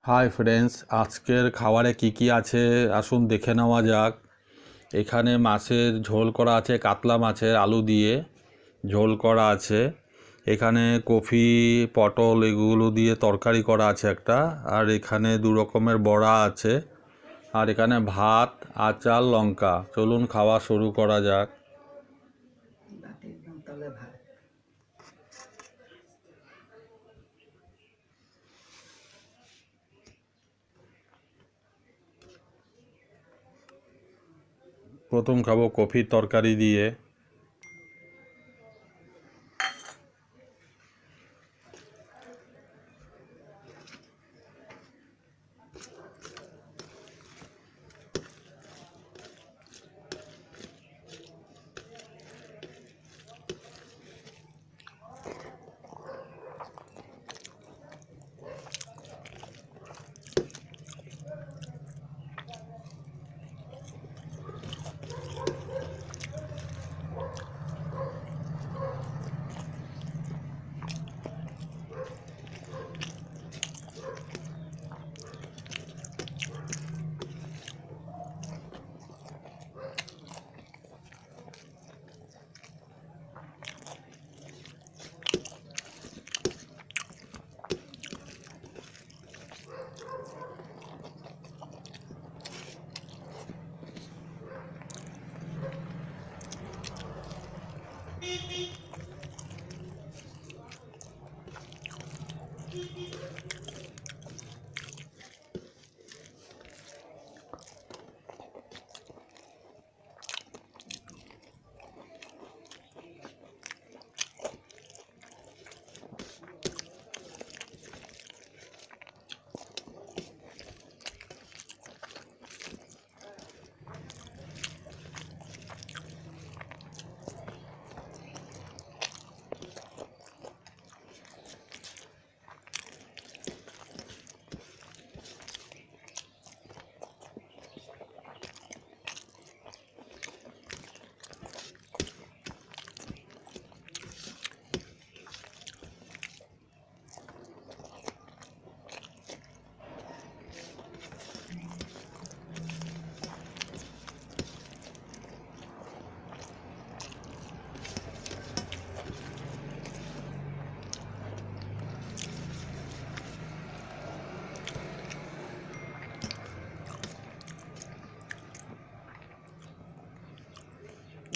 Hi friends, আজকের খাবারে কি আছে আসুন দেখে নেওয়া যাক। এখানে মাছের ঝোল করা আছে, কাতলা মাছের আলু দিয়ে ঝোল করা আছে। এখানে কফি, পটল এগুলো দিয়ে তরকারি করা আছে একটা। আর এখানে দু রকমের বড়া আছে। আর এখানে ভাত, আচার, লঙ্কা। চলুন খাওয়া শুরু করা যাক। প্রথম খাবো কফির তরকারি দিয়ে।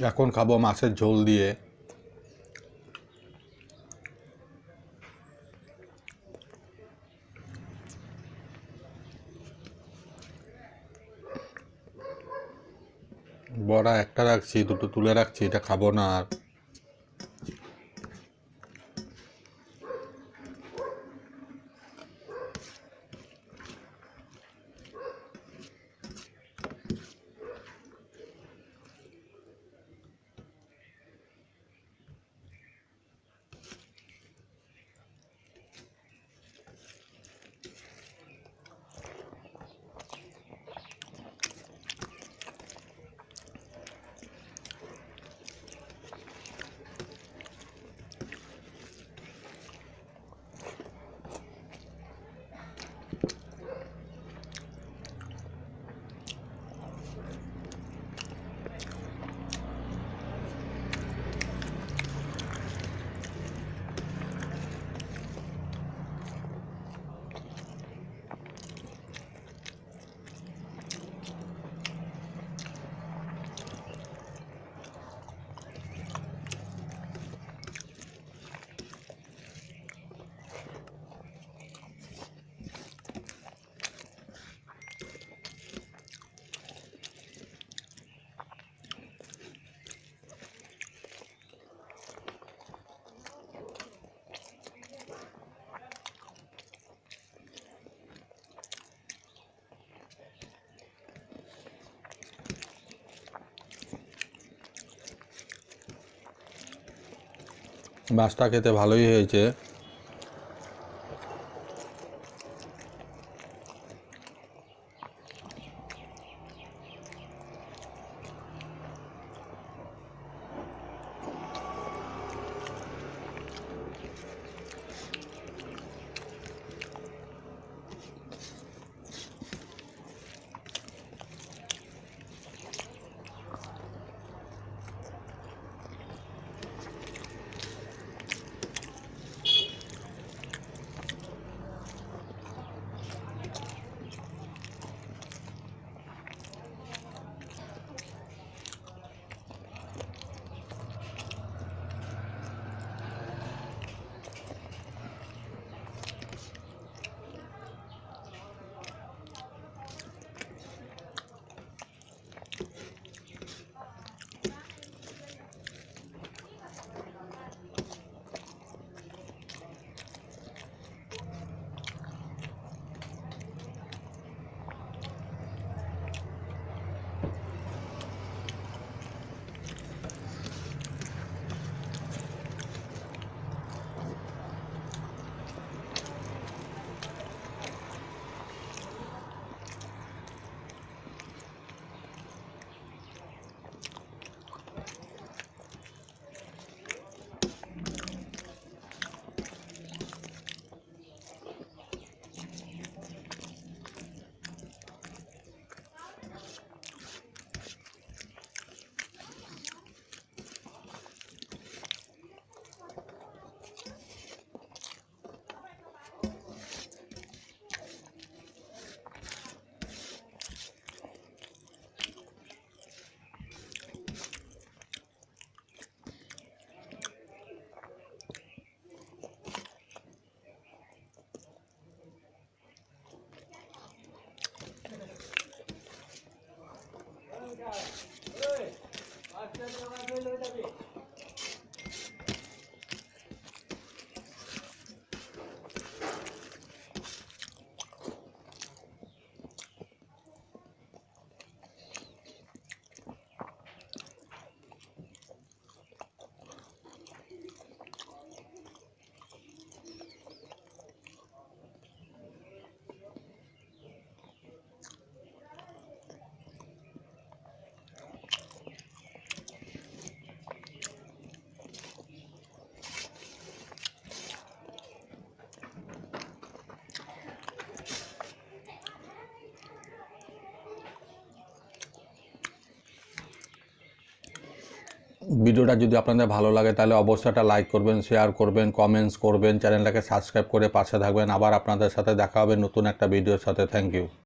এখন খাবো মাছের ঝোল দিয়ে। বড়া একটা রাখছি, দুটো তুলে রাখছি, এটা খাবো না আর। মাছটা খেতে ভালোই হয়েছে। ভিডিওটা যদি আপনাদের ভালো লাগে তাহলে অবশ্যই একটা লাইক করবেন, শেয়ার করবেন, কমেন্টস করবেন, চ্যানেলটাকে সাবস্ক্রাইব করে পাশে থাকবেন। আবার আপনাদের সাথে দেখা হবে নতুন একটা ভিডিওর সাথে। Thank you.